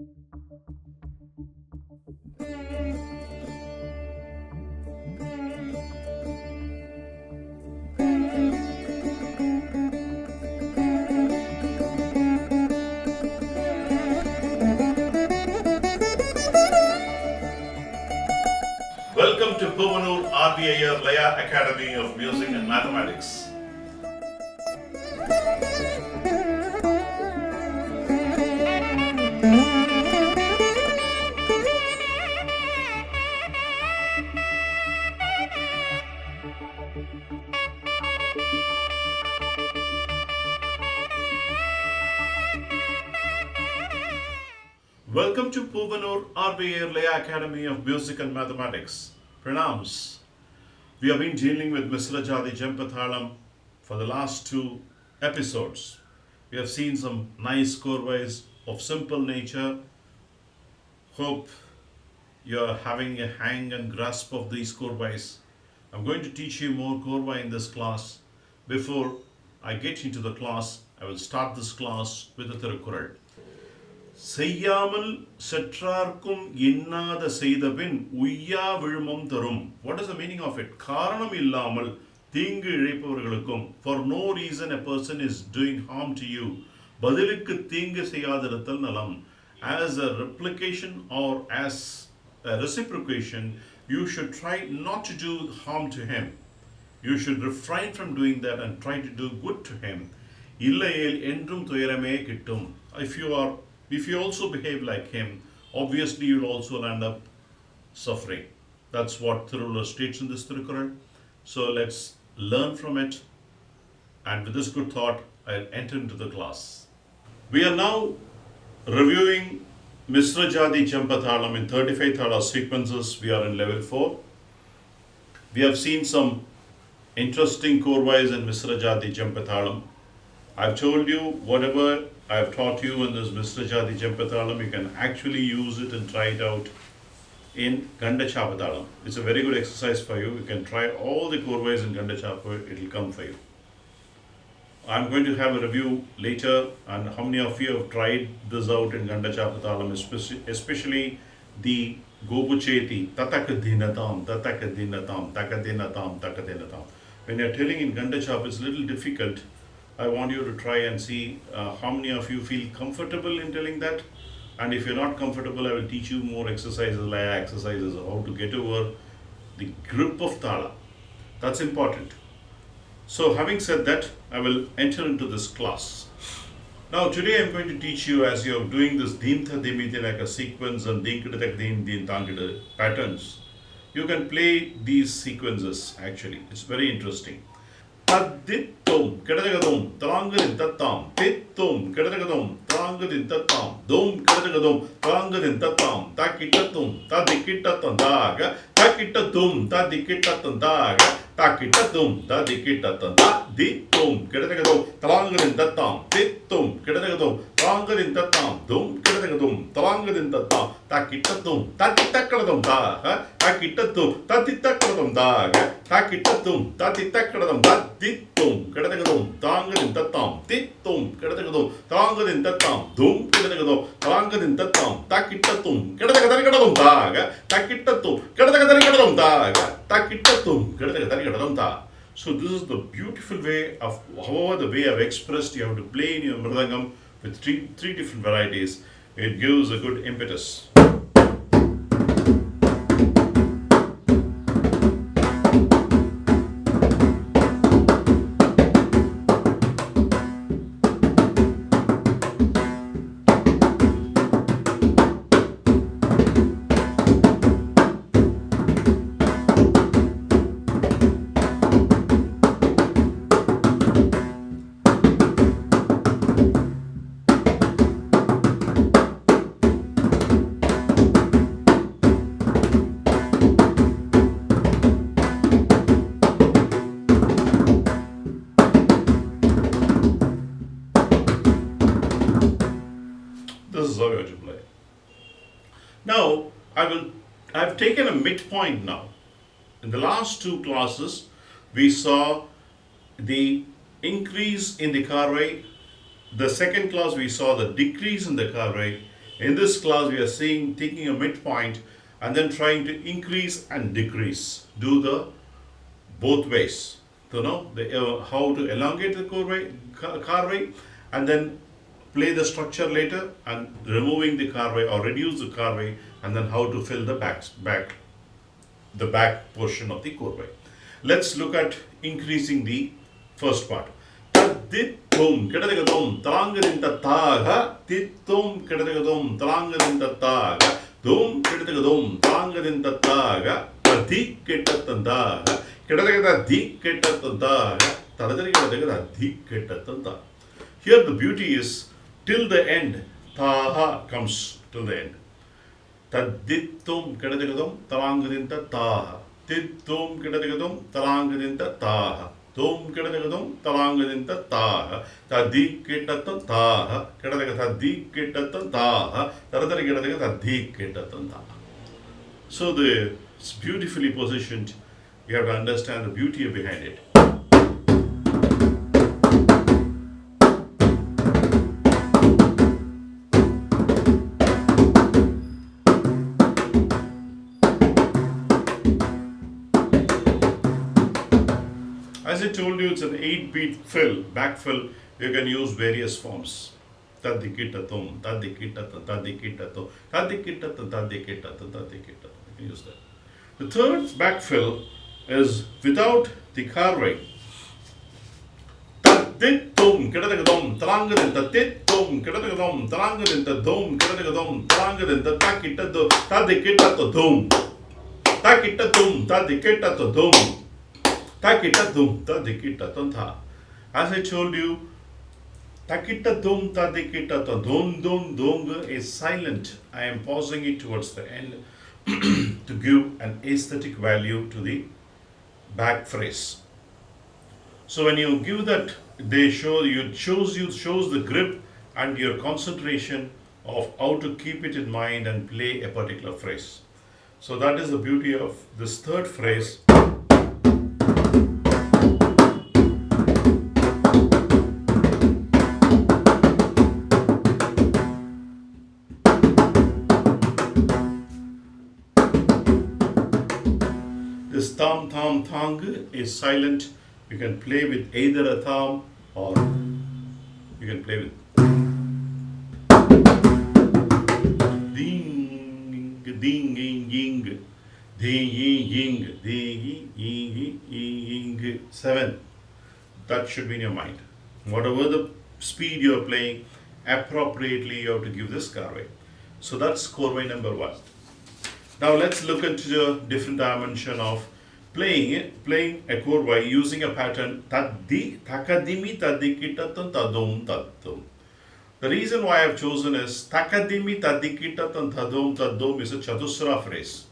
Welcome to Puvanur RBIR Laya Academy of Music and Mathematics. Welcome to Puvanur RBIR Laya Academy of Music and Mathematics. Pranams. We have been dealing with Misra, Jathi, Jampa, Thalam for the last two episodes. We have seen some nice korvais of simple nature. Hope you are having a hang and grasp of these korvais. I'm going to teach you more korvai in this class. Before I get into the class, I will start this class with a Thirukkural. செய்யாமல் செற்றார்க்கும் எண்ணாத செய்தபின் உய்யா விழுமம் தரும். What is the meaning of it? காரணம் இல்லாமல் தீங்கு இழைப்பவர்களுக்கும், for no reason a person is doing harm to you, பதிலுக்கு தீங்கு செய்யாதிருத்தல் நலம். As a replication or as a reciprocation, you should try not to do harm to him. You should refrain from doing that and try to do good to him. இல்லையேல் என்றும் துயரமே கிட்டும். If you also behave like him, obviously you'll also end up suffering. That's what Thiruvallur states in this Thirukkural. So let's learn from it. And with this good thought, I'll enter into the class. We are now reviewing Misra, Jathi, Jampa, Thalam in 35 Thala sequences. We are in level 4. We have seen some interesting korvais in Misra, Jathi, Jampa, Thalam. I've told you whatever I've taught you in this Misra, Jathi, Jampa, Thalam, you can actually use it and try it out in Ganda Chapa Thalam. It's a very good exercise for you. You can try all the korvais in Ganda Chapa, it will come for you. I'm going to have a review later on how many of you have tried this out in Ganda Chapa Thalam, especially the Gopucheti, Tatakadinatam, Tatakadinatam, Takadinatam, Takadinatam. When you're telling in Ganda Chapa, it's a little difficult. I want you to try and see how many of you feel comfortable in telling that. And if you're not comfortable, I will teach you more exercises, like exercises, how to get over the grip of Thala. That's important. So having said that, I will enter into this class. Now today I'm going to teach you, as you're doing this Dintha Dimiti like a sequence and Dinkidatak Din Din Tangida patterns, you can play these sequences actually. It's very interesting. Tadittum, Kedadagadum, Trangadin Tatam, Tittum, Kedadagadum, Trangadin Tatam, Dum Kedadagadum, Trangadin Tatam, Takitatum, Tadikitatandaga, Takitatum, Tadikitatandaga, Takitatum, Tadikitatan, Dittum, Kedadagadum, Trangadin Tatam, Tittum, Kedadagadum, Trangadin Tatam, Dum Kedadagadum, Trangadin Tatam, Takitatum, Tatitakadam Daga, Takitatum, Tatitakadam Daga, Takitatum, Tatitakadam Daga. Dittum, Kedadagadum, Trangadin Tatam, Tittum, Kedadagadum, Trangadin Tatam, Dum, Kedadagadum, Trangadin Tatam, Takitatum, Kedadagadam Daga, Takitatum, Kedadagadam Daga, Takitatum, Kedadagadam Daga. So this is the beautiful way of, however the way I've expressed, you have to play in your mridangam with three different varieties. It gives a good impetus. Now, I've taken a midpoint now. In the last two classes, we saw the increase in the car rate. The second class, we saw the decrease in the car rate. In this class, we are seeing taking a midpoint and then trying to increase and decrease. Do the both ways. To know how to elongate the carving and then play the structure later and removing the carving or reduce the carving and then how to fill the back portion of the korvai. Let's look at increasing the first part. Tadithum kedadagadum talangadinta taga tithum kedadagadum talangadinta taga dum kedadagadum talangadinta taga tadi kedatandaga kedadagada di kedatandaga tadadari kedadagada di kedatanda. Here the beauty is till the end. Taha comes till the end. Tadithum kedadagadum talangadinta taha tithum kedadagadum talangadinta taha Tom kedadagadum talangadinta taha tadi ketatan taha kedadaga tadi ketatan taha taradari kedadaga tadi ketatan taha. So it's beautifully positioned. You have to understand the beauty behind it. As I told you, it's an 8-beat fill, backfill. You can use various forms. Tadikitatum, tadikitatum, tadikitatum, tadikitatum, tadikitatum, tadikitatum. You can use that. The third backfill is without the carving. Taditum, kedadagadum, talangadinta, titum, kedadagadum, talangadinta, dum, kedadagadum, talangadinta, takitatu, tadikitatum, takitatum, tadikitatum. Takitatum tadikitatum tha. As I told you, takitatum tadikitatum dum dum is silent. I am pausing it towards the end to give an aesthetic value to the back phrase. So when you give that, shows the grip and your concentration of how to keep it in mind and play a particular phrase. So that is the beauty of this third phrase. This tham tham thang is silent. You can play with either a tham or you can play with ding ding ying ding ying 7. That should be in your mind. Whatever the speed you are playing, appropriately you have to give this korvai. So that's korvai number 1. Now let's look into the different dimension of playing a korvai using a pattern taddi takadimi tadikitatam tadum tadum. The reason why I have chosen is takadimi tadikitatam tadum tadum is a chatusra phrase.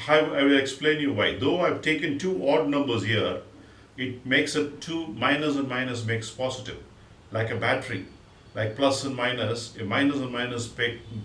I will explain you why. Though I have taken 2 odd numbers here, it makes it 2 minus and minus makes positive, like a battery. Like plus and minus, a minus and minus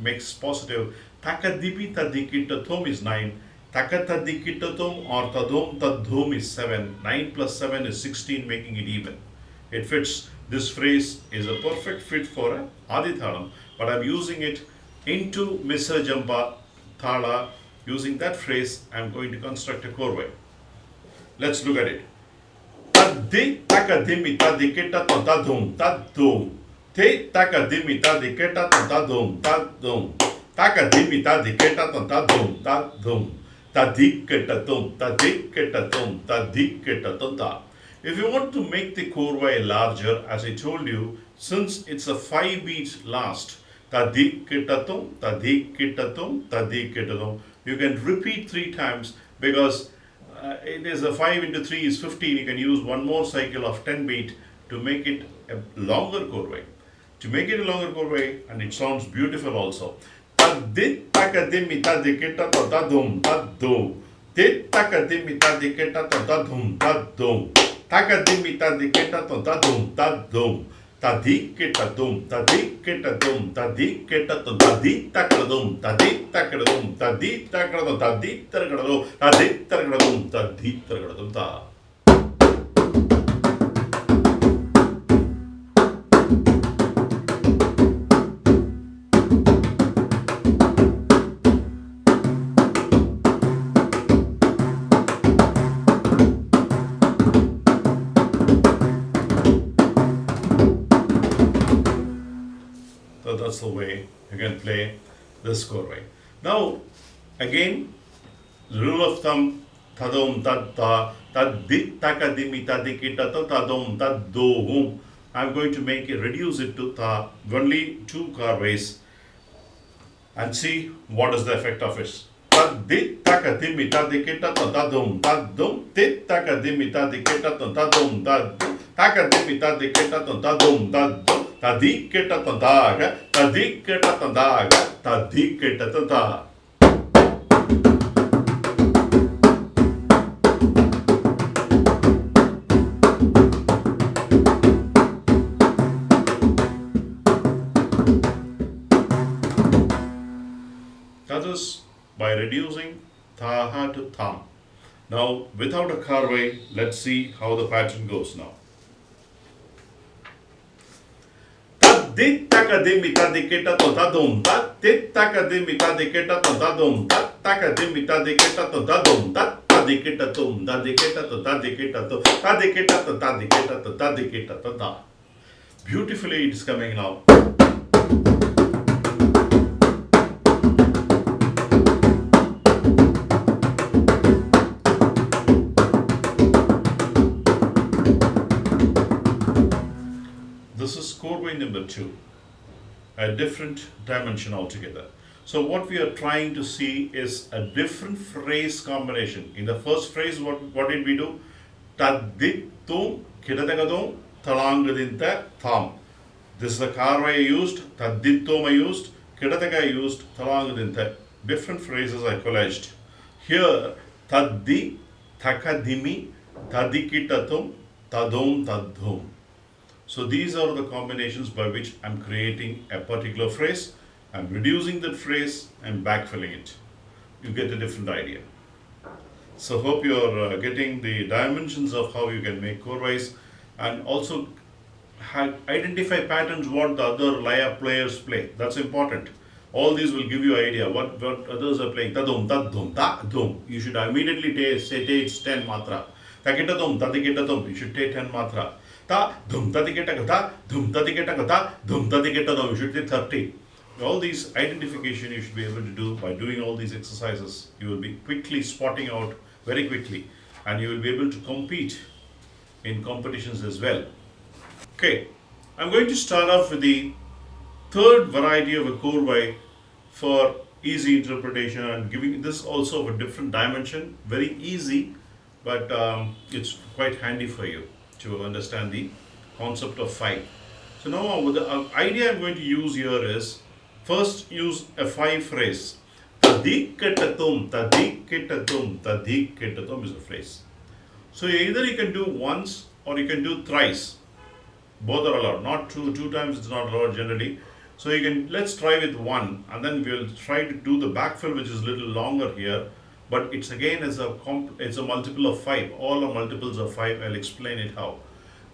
makes positive. Takadipi tadikitatum is 9. Takatadikitatum or tadum tadhum is 7. 9 plus 7 is 16, making it even. It fits. This phrase is a perfect fit for a Adi Thalam, but I am using it into Misra Jampa Thala. Using that phrase, I am going to construct a korvai. Let's look at it. Taddi takadimi tadikitatum tadhum tadhum. Te takadimi tadikitatum tadhum tadhum. Takadimi tadikitatum tadhum tadhum. Tadikitatum tadikitatum tadikitatum ta. If you want to make the korvai larger, as I told you, since it's a 5-beat last, tadikitatum tadikitatum tadikitatum, you can repeat 3 times because it is a 5 into 3 is 15. You can use one more cycle of 10 beat to make it a longer korvai. To make it a longer korvai, and it sounds beautiful also. Tadit takadimi tadikitatum tadum tadum. Tit takadimi tadikitatum tadum tadum. Takadimi tadikitatum tadum tadum. Tadikitatum tadikitatum tadikitatum tadiktakadum tadiktakadum tadiktakadum tadiktakadum tadiktakadum tadiktakadum ta. the way you can play this korvai. Now, again, the rule of thumb, tadom tad ta, tad dit takadimi tadikita tadom tad dohum. I'm going to reduce it to ta, only two korvais, and see what is the effect of it. Tad dit takadimi tadikita tadum tadum, dit takadimi tadikita tadum tadum, takadimi tadikita tadum tadum, tadikita tadaga, tadikita tadaga, tadikita tadaga. That is by reducing taha to tham. Now, without a korvai, let's see how the pattern goes now. Dit takadimi tadiketa to tadum tat, dit takadimi tadiketa to tadum tat, takadimi tadiketa to tadum tat, tadiketa tum, tadiketa to tadiketa to, tadiketa to tadiketa to tadiketa to ta. Beautifully it is coming now. This is korvai number 2, a different dimension altogether. So what we are trying to see is a different phrase combination. In the first phrase, what did we do? Tadditum kidatagadum talangadinta tham. This is the korvai I used, tadditum I used, kidataga I used, talangadinta. Different phrases I collaged. Here, taddi, takadimi, tadikitatum, tadum tadhum. So these are the combinations by which I'm creating a particular phrase. I'm reducing that phrase and backfilling it. You get a different idea. So hope you're getting the dimensions of how you can make korvais, and also identify patterns what the other laya players play. That's important. All these will give you idea what others are playing. Tadum, tadum, tadum. You should immediately say it's 10 matra. Takitatum, tadikitatum. You should take 10 matra. Ta, dum, tadikita kata, dum, tadikita kata, dum, tadikita dum. You should take 30. All these identification you should be able to do by doing all these exercises. You will be quickly spotting out very quickly, and you will be able to compete in competitions as well. Okay, I'm going to start off with the third variety of a korvai for easy interpretation, and giving this also of a different dimension. Very easy, but it's quite handy for you to understand the concept of 5. So now the idea I'm going to use here is, first use a 5 phrase. Tadikitatum, tadikitatum, tadikitatum is a phrase. So either you can do once or you can do thrice. Both are allowed. Not two times it's not allowed generally. So you can, let's try with one, and then we'll try to do the backfill, which is a little longer here. But it's again it's a multiple of 5. All are multiples of 5. I'll explain it how.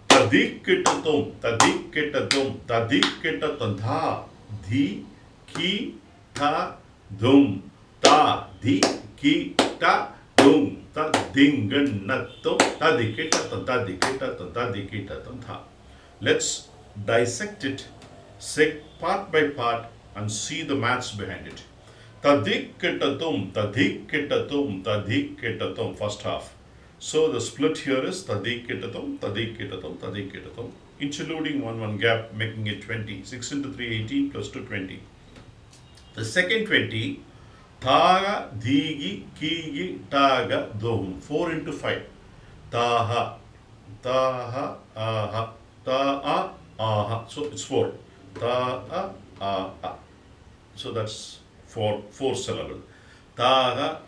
Tadikitatum, tadikitatum, tadikitatum, tha, di, ki, ta, dum, ta, di, ki, ta, dum, ta, dinganatum, tadikitatum, tadikitatum, tadikitatum, tha. Let's dissect it, part by part, and see the maths behind it. Tadikitatum, tadikitatum, tadikitatum, first half. So the split here is tadikitatum, tadikitatum, tadikitatum, including one gap, making it 20. 6 into 3, 18 plus 2, 20. The second 20, taga, digi, kigi, taga, dohum, 4 into 5. Taha, taha, aha, ta'a, aha. So it's 4. Ta'a, aha. So that's four syllable. Taga,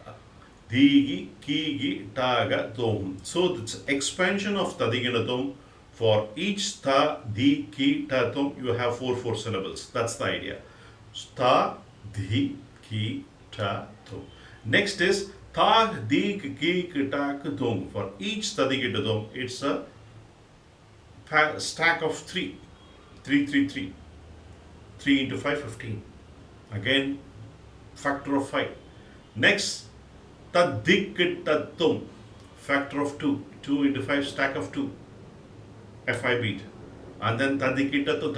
digi, kigi, taga, dohum. So it's expansion of tadiginatum. For each ta, di, ki, ta, tum, you have four syllables. That's the idea. Ta, di, ki, ta, tum. Next is ta, di, ki, ta, tum. For each tadiginatum, it's a stack of 3. 3, 3, 3. 3 into 5, 15. Again, factor of 5. Next, tadikitatum, factor of 2. 2 into 5, stack of 2. FI beat. And then tadikitato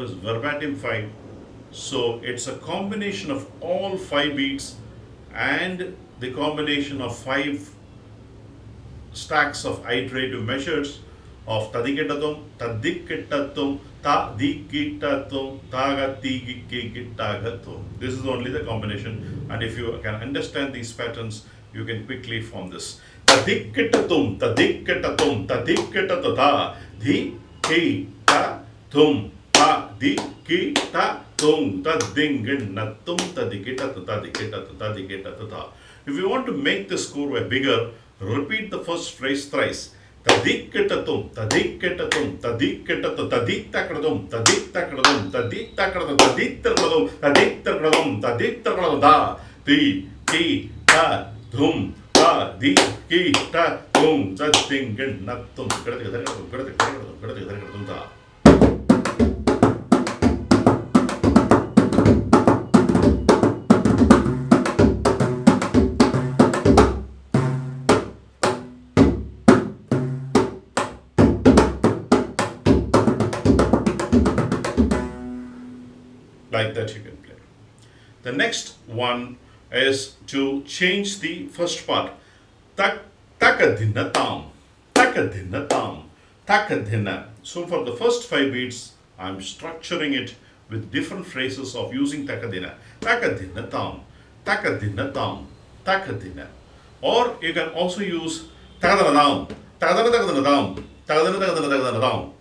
is verbatim 5. So it's a combination of all 5 beats and the combination of 5 stacks of iterative measures of tadikitatum, tadikitatum, tadikitatum, tagatigikitagatum. This is only the combination, and if you can understand these patterns, you can quickly form this. Tadikitatum, tadikitatum, tadikitata, di, ki, ta, tum, ta, di, ki, ta, tum, tadinginatum, tadikitata, tadikitata, tadikitata. If you want to make this korvai bigger, repeat the first phrase thrice. Tadikitatum, tadikitatum, tadikitatum, tadiktakradum, tadiktakradum, tadiktakradum, tadiktakradum, tadiktakradum, tadiktakradum, di, ki, ta, dum, ta, di, ki, ta, dum, tadinginatum, tadikitatum, tadikitatum, tadikitatum, ta. Like that you can play. The next one is to change the first part. Takadinatam, takadinatam, takadina. So for the first 5 beats, I'm structuring it with different phrases of using takadina. Takadinatam, takadinatam, takadina. Or you can also use takadanatam, takadanatam, takadanatam.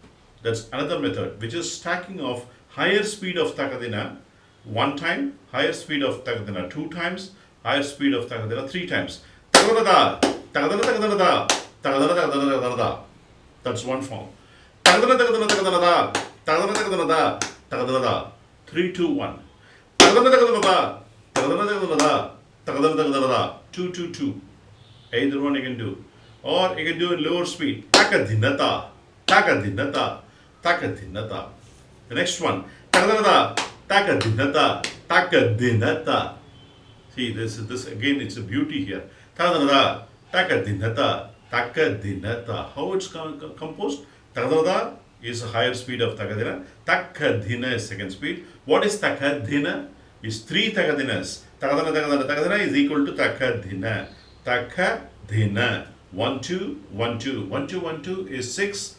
That's another method, which is stacking of higher speed of takadina 1 time, higher speed of takadina 2 times, higher speed of takadina 3 times. Takadana, takadana, takadana, takadana, takadana, takadana. That's one form. Takadana, takadana, takadana, takadana, takadana, takadana. 3, 2, 1. Takadana, takadana, takadana, takadana, takadana, takadana. 2, 2, 2. Either one you can do. Or you can do in lower speed. Takadinata, takadinata, takadinata. The next one, takadinata, takadinata, takadinata. See, this again, it's a beauty here. Takadinata, takadinata, takadinata. How it's composed? Takadinata is a higher speed of takadina. Takadina is second speed. What is takadina? Is 3 takadinas. Takadina, takadina, takadina is equal to takadina. Takadina. 1, 2, 1, 2. 1, 2, 1, 2 is 6.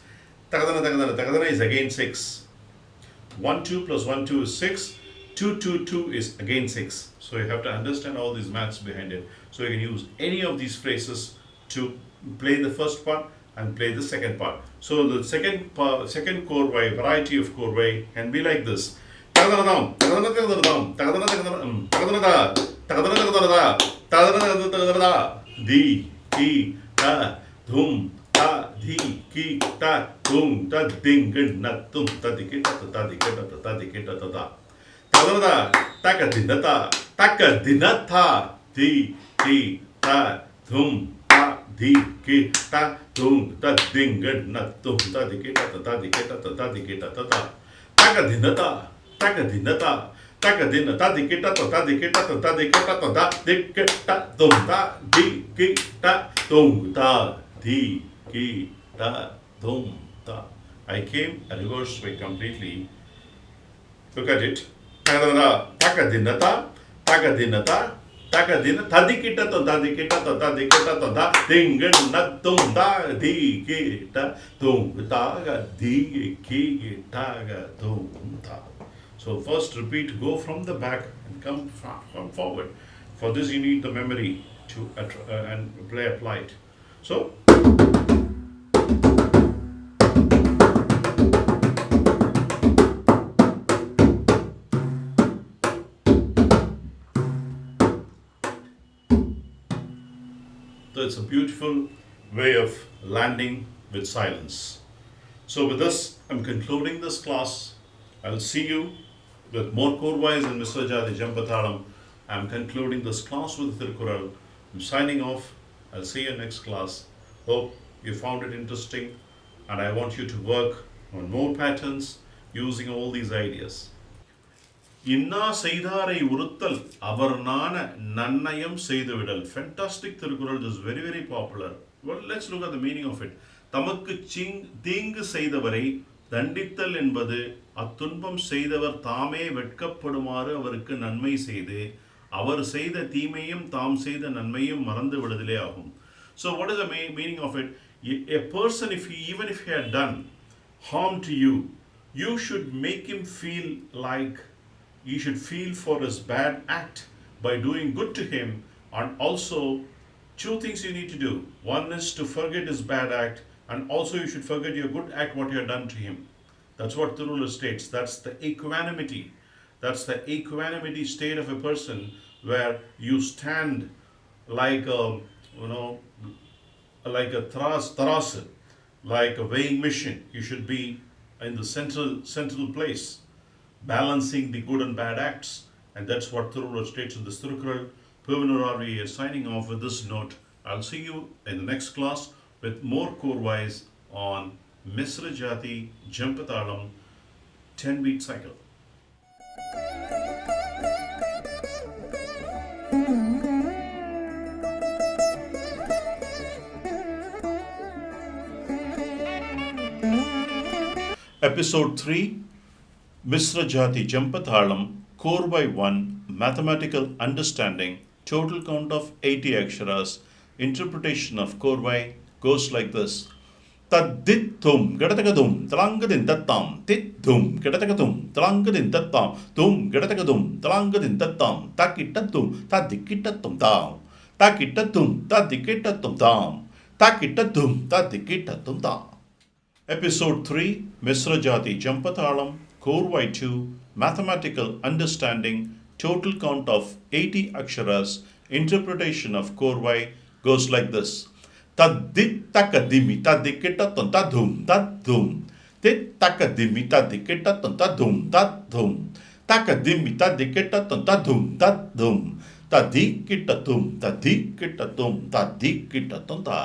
Takadina, takadina, takadina is again 6. 1, 2 plus 1, 2 is 6. 2, 2, 2 is again 6. So you have to understand all these maths behind it. So you can use any of these phrases to play the first part and play the second part. So the second korvai, variety of korvai can be like this. Takadana, takadana, takadana, takadana, takadana, takadana, takadana, takadana, takadana, takadana, di, ki, ta, dum, ta, di, ki, ta, dum, ta, ding, na, tum, ta, di, ki, ta, ta, di, ki, ta, ta, di, ki, ta, ta, ta. Takadana, takadinata, takadinata, di, ki, ta, dum, ta, di, ki, ta, dum, ta, ding, na, tum, ta, di, ki, ta, ta, di, ki, ta, ta, di, ki, ta, ta, ta. Takadinata, takadinata, takadina, ta, di, ki, ta, ta, di, ki, ta, ta, di, ki, ta, ta, di, ki, ta, dum, ta, di, ki, ta, dum, ta, di, ki, ta, dum, ta. I came a reverse way completely. Look at it. Takadana, takadinata, takadinata, takadina, tadikita, tadikita, tadikita, ta, dingana, tum, ta, di, ki, ta, tum, ta, di, ki, ta, tum, ta. So first repeat, go from the back and come forward. For this you need the memory to and apply it. So it's a beautiful way of landing with silence. So with this, I'm concluding this class. I'll see you with more korvais in Misra, Jathi, Jampa, Thalam. I'm concluding this class with Tirkural. I'm signing off. I'll see you next class. Hope you found it interesting, and I want you to work on more patterns using all these ideas. Inna Seidare Uruttal, Avarnana, Nannayam Seidavidal. Fantastic Tirkural is very, very popular. Well, let's look at the meaning of it. Tamakku Ching Ting Seidavare தண்டித்தல் என்பது அத்துன்பம் செய்தவர் தாமே வெட்கப்படுமாறு அவருக்கு நன்மை செய்து அவர் செய்த தீமையும் தாம் செய்த நன்மையும் மறந்து விடுதலே ஆகும். So what is the meaning of it? A person, even if he had done harm to you, you should make him feel like you should feel for his bad act by doing good to him. And also two things you need to do. One is to forget his bad act, and also you should forget your good act what you have done to him. That's what the ruler states. That's the equanimity. That's the equanimity state of a person where you stand like a, you know, like a taras, like a weighing machine. You should be in the central place, balancing the good and bad acts. And that's what the ruler states in this Thirukkural. Pevanurar is signing off with this note. I'll see you in the next class with more korvais on Misra Jathi, Jampa Thalam, 10-beat cycle. Episode 3, Misra Jathi Jampa Thalam, Korvai 1, Mathematical Understanding, total count of 80 aksharas. Interpretation of korvai goes like this. Taddithum gadatagadum talangadin tattam tithum gadatagadum talangadin tattam tum gadatagadum talangadin tattam takitatum tadikitatum tam takitatum tadikitatum tam takitatum tadikitatum tam. Episode 3, Misra Jathi Jampa Thalam, Korvai 2, Mathematical Understanding, total count of 80 aksharas. Interpretation of korvai goes like this. Taddit takadimi tadikitatum tadhum tadhum tit takadimi tadikitatum tadhum tadhum takadimi tadikitatum tadhum tadhum tadikitatum tadikitatum tadikitatum ta.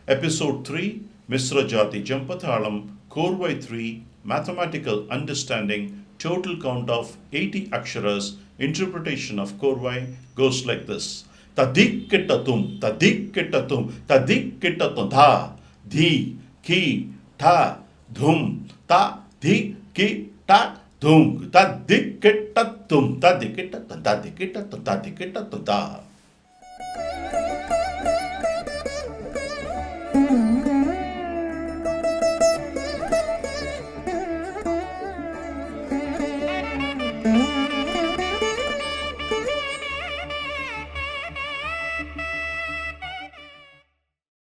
Episode 3, Misra Jathi Jampa Thalam, Korvai 3, Mathematical Understanding, total count of 80 aksharas. Interpretation of korvai goes like this. Tadikitatum tadikitatum tadikitatum tha dhi ki tha dhum ta dhi ki ta dhum tadikitatum tadikitatum tadikitatum tadikitatum ta.